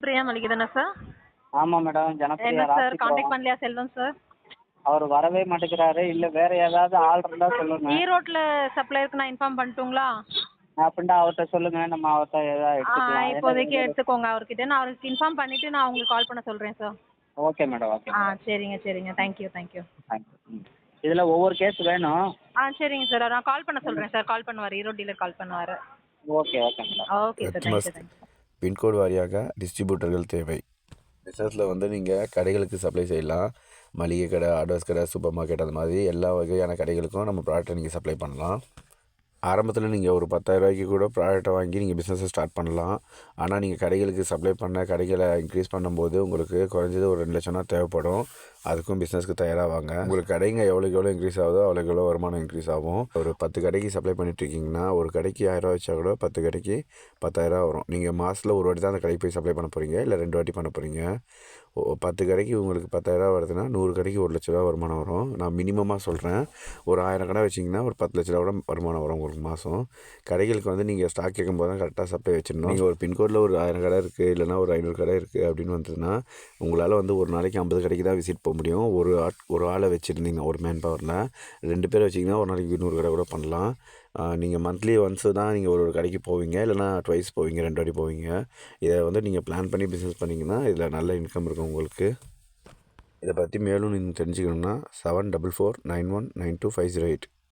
பிரியா மளிகை தானே சார்? ஆமாம் மேடம். என்ன ஜனப்ரியா சார் காண்டாக்ட் ராசிபுரம். பண்ணலையா செல்வம் சார்? அவர் வரவே மாட்டேங்கிறாரு. இல்லை வேற ஏதாவது ஆள் இருந்தால் சொல்லுங்க. ஈரோட்டில் சப்ளையருக்கு நான் இன்ஃபார்ம் பண்ணட்டுங்களா? அப்படின்ட்டு அவர்கிட்ட சொல்லுங்க. நம்ம அவர்கிட்ட ஏதாவது எடுத்துக்கலாம். இப்போதைக்கு எடுத்துக்கோங்க அவர்கிட்ட. நான் அவருக்கு இன்ஃபார்ம் பண்ணிவிட்டு நான் உங்களுக்கு கால் பண்ண சொல்கிறேன் sir. Okay madam. Okay madam. சரிங்க சரிங்க. Thank you thank you. தேங்க்யூ. இதில் ஒவ்வொரு கேஸ் வேணும். சரிங்க சார். நான் கால் பண்ண சொல்கிறேன் சார். கால் பண்ணுவார். ஈரோடு டீலர் கால் பண்ணுவார். Okay okay madam. Okay sir. Thank you thank you. Pincode வாரியாக டிஸ்ட்ரிபியூட்டர்கள் தேவை. பிஸ்னஸில் வந்து நீங்கள் கடைகளுக்கு சப்ளை செய்யலாம். மளிகை கடை, ஆர்டர்ஸ் கடை, சூப்பர் மார்க்கெட், அந்த மாதிரி எல்லா வகையான கடைகளுக்கும் நம்ம ப்ராடக்ட்டை நீங்கள் சப்ளை பண்ணலாம். ஆரம்பத்தில் நீங்கள் ஒரு 10,000 கூட ப்ராடக்ட்டை வாங்கி நீங்கள் பிஸ்னஸை ஸ்டார்ட் பண்ணலாம். ஆனால் நீங்கள் கடைகளுக்கு சப்ளை பண்ண கடைகளை இன்க்ரீஸ் பண்ணும்போது உங்களுக்கு குறைஞ்சது ஒரு 2 லட்சம்னா தேவைப்படும். அதுக்கும் பிஸ்னஸ்க்கு தயாராவாங்க. உங்களுக்கு கடைங்க எவ்வளோக்கு எவ்வளோ இன்க்ரீஸ் ஆகுதோ அவ்வளோக்கு எவ்வளோ வருமானம் இன்க்ரீஸ் ஆகும். ஒரு 10 கடைக்கு சப்ளை பண்ணிட்டுருக்கீங்கன்னா ஒரு கடைக்கு 1000 வச்சா கூட 10 கடைக்கு 10,000 வரும். நீங்கள் மாதத்தில் ஒரு வாட்டி தான் அந்த கடைக்கு போய் சப்ளை பண்ண போகிறீங்க, இல்லை 2 வாட்டி பண்ண போகிறீங்க. 10 கடைக்கு உங்களுக்கு 10,000 வருதுன்னா 100 கடைக்கு 1 லட்ச ரூபா வருமானம் வரும். நான் மினிமமாக சொல்கிறேன். ஒரு 1000 கடை வச்சிங்கன்னா ஒரு 10 லட்ச ரூபா கூட வருமானம் வரும் உங்களுக்கு மாதம். கடைகளுக்கு வந்து நீங்கள் ஸ்டாக் கேட்கும்போது தான் கரெக்டாக சப்ளை வச்சிடணும். நீங்கள் ஒரு பின்கோடில் ஒரு 1000 கடை இருக்குது, இல்லைனா ஒரு 500 கடை இருக்குது அப்படின்னு வந்ததுன்னா உங்களால் வந்து ஒரு நாளைக்கு 50 கடைக்கு தான் விசிட் போக முடியும். ஒரு ஆளை வச்சுருந்தீங்கன்னா, ஒரு மேன் பவரில் 2 பேர் வச்சிங்கன்னா ஒரு நாளைக்கு 100 கடை கூட பண்ணலாம். நீங்கள் மந்த்லி ஒன்ஸு தான் நீங்கள் ஒரு கடைக்கு போவீங்க, இல்லைனா ட்வைஸ் போவீங்க, 2 வாட்டி போவீங்க. இதை வந்து நீங்கள் பிளான் பண்ணி பிஸ்னஸ் பண்ணிங்கன்னா இதில் நல்ல இன்கம் இருக்கும் உங்களுக்கு. இதை பற்றி மேலும் நீங்கள் தெரிஞ்சுக்கணுன்னா 7449192508